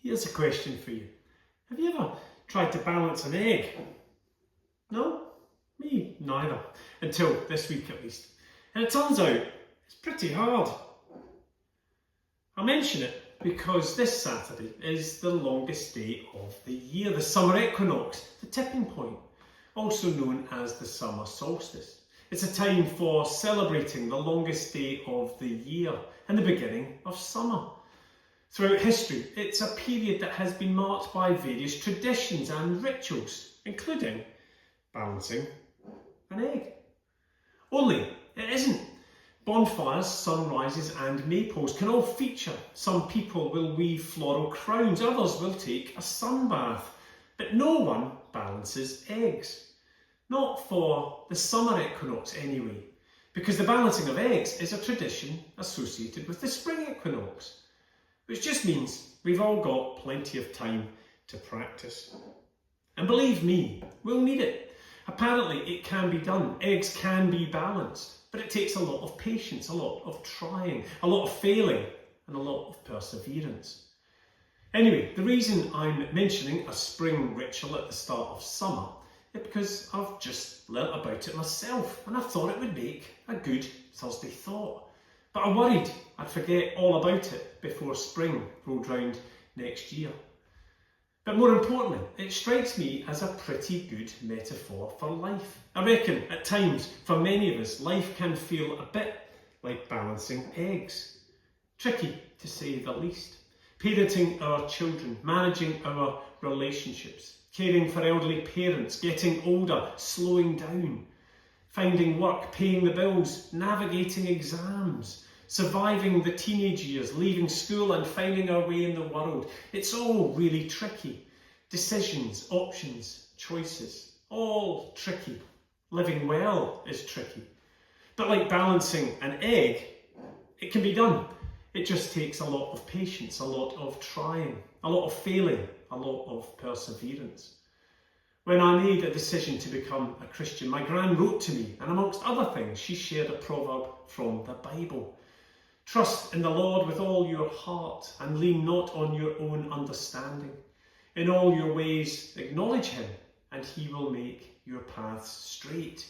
Here's a question for you. Have you ever tried to balance an egg? No? Me neither. Until this week at least. And it turns out it's pretty hard. I mention it because this Saturday is the longest day of the year, the summer equinox, the tipping point, also known as the summer solstice. It's a time for celebrating the longest day of the year and the beginning of summer. Throughout history, it's a period that has been marked by various traditions and rituals, including balancing an egg. Only it isn't. Bonfires, sunrises and maypoles can all feature. Some people will weave floral crowns, others will take a sun bath. But no one balances eggs. Not for the summer equinox anyway, because the balancing of eggs is a tradition associated with the spring equinox, which just means we've all got plenty of time to practice. And believe me, we'll need it. Apparently it can be done. Eggs can be balanced, but it takes a lot of patience, a lot of trying, a lot of failing, and a lot of perseverance. Anyway, the reason I'm mentioning a spring ritual at the start of summer is because I've just learnt about it myself, and I thought it would make a good Thursday thought. But I worried I'd forget all about it before spring rolled round next year. But more importantly, it strikes me as a pretty good metaphor for life. I reckon at times, for many of us, life can feel a bit like balancing eggs. Tricky, to say the least. Parenting our children, managing our relationships, caring for elderly parents, getting older, slowing down, finding work, paying the bills, navigating exams, surviving the teenage years, leaving school and finding our way in the world. It's all really tricky. Decisions, options, choices, all tricky. Living well is tricky. But like balancing an egg, it can be done. It just takes a lot of patience, a lot of trying, a lot of failing, a lot of perseverance. When I made a decision to become a Christian, my gran wrote to me, and amongst other things, she shared a proverb from the Bible. Trust in the Lord with all your heart and lean not on your own understanding. In all your ways acknowledge him and he will make your paths straight.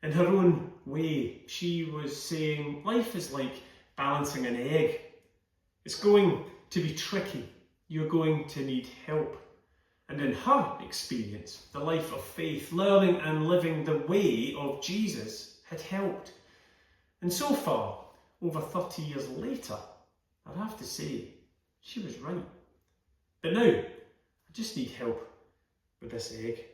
In her own way, she was saying life is like balancing an egg. It's going to be tricky. You're going to need help. And in her experience, the life of faith, learning and living the way of Jesus had helped. And so far, over 30 years later, I'd have to say she was right. But now, I just need help with this egg.